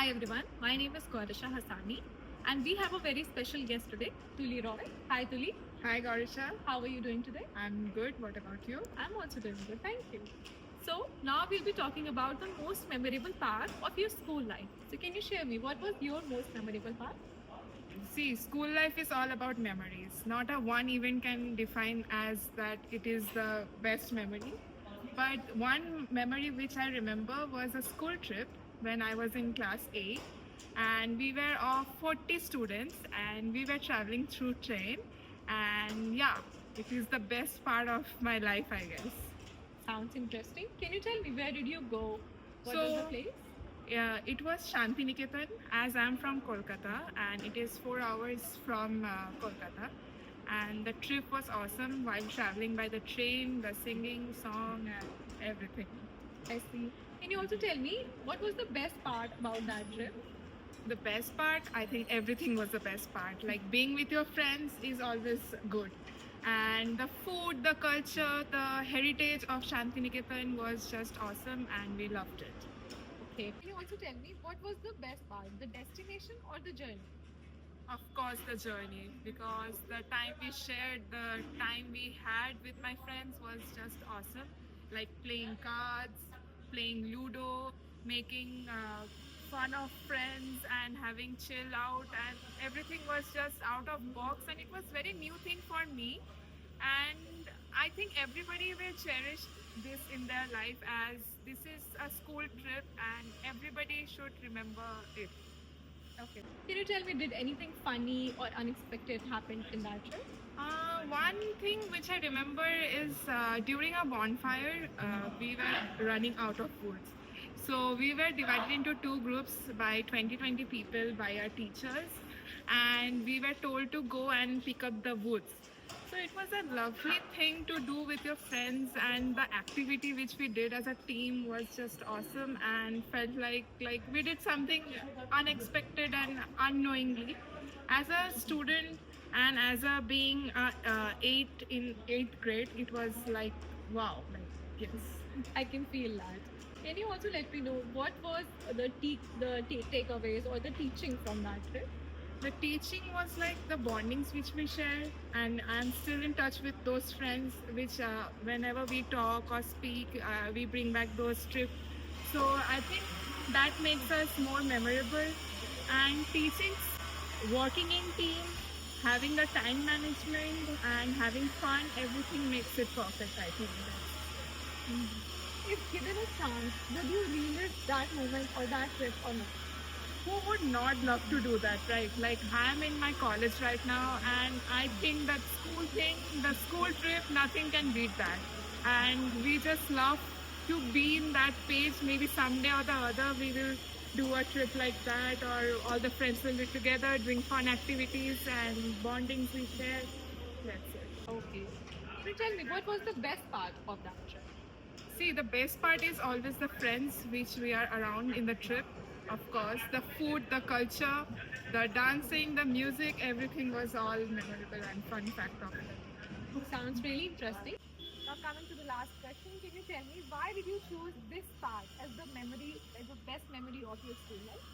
Hi everyone, my name is Gaurisha Hassani and we have a very special guest today, Tuli Roy. Hi Tuli, Hi Gaurisha, how are you doing today? I'm good. What about you? I'm also doing good, thank you. So now we'll be talking about the most memorable part of your school life. So can you share me what was your most memorable part? See, school life is all about memories. Not a one event can define as that it is the best memory. But one memory which I remember was a school trip when I was in class 8 and we were of 40 students and we were traveling through train and yeah, it is the best part of my life, I guess. Sounds interesting. Can you tell me where did you go? What was the So place? yeah, it was Shantiniketan as I'm from Kolkata and it is 4 hours from Kolkata. And the trip was awesome while traveling by the train, the singing, song, and everything. I see. Can you also tell me what was the best part about that trip? The best part, I think everything was the best part. Like being with your friends is always good. And the food, the culture, the heritage of Shantiniketan was just awesome and we loved it. Okay. Can you also tell me what was the best part, the destination or the journey? Of course, the journey, because the time we shared, the time we had with my friends was just awesome. Like playing cards, playing Ludo, making fun of friends, and having chill out, and everything was just out of box, and it was very new thing for me. And I think everybody will cherish this in their life as this is a school trip, and everybody should remember it. Okay. Can you tell me, did anything funny or unexpected happen in that trip? One thing which I remember is during a bonfire, we were running out of woods. So we were divided into two groups by 20 people by our teachers, and we were told to go and pick up the woods. So it was a lovely thing to do with your friends, and the activity which we did as a team was just awesome and felt like we did something unexpected and unknowingly. As a student and as a being eight in eighth grade, it was like wow, like yes. I can feel that. Can you also let me know what was the takeaways or the teaching from that trip? The teaching was like the bondings which we share, and I'm still in touch with those friends which whenever we talk or speak, we bring back those trips. So I think that makes us more memorable. And teachings, working in team, having the time management and having fun, everything makes it perfect, I think. If given a chance, would you relive that moment or that trip or not? Who would not love to do that, right? Like I'm in my college right now, and I think that school thing, the school trip, nothing can beat that. And we just love to be in that page. Maybe someday or the other, we will do a trip like that, or all the friends will be together doing fun activities and bondings we share. That's it. Okay. Can you tell me what was the best part of that trip? See, the best part is always the friends which we are around in the trip. Of course, the food, the culture, the dancing, the music, everything was all memorable and fun fact of it. Sounds really interesting. Now coming to the last question, can you tell me why did you choose this part as the memory, as the best memory of your school life?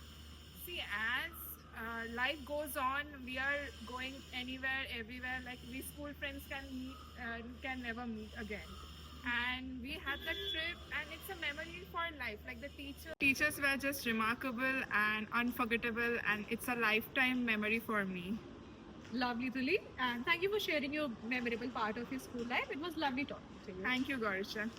See, as life goes on, we are going anywhere, everywhere. Like we school friends can meet, can never meet again. And we had that trip, and it's a memory for life. Like the teachers were just remarkable and unforgettable, and it's a lifetime memory for me. Lovely, Tuli. And thank you for sharing your memorable part of your school life. It was lovely talking to you. Thank you, Garisha.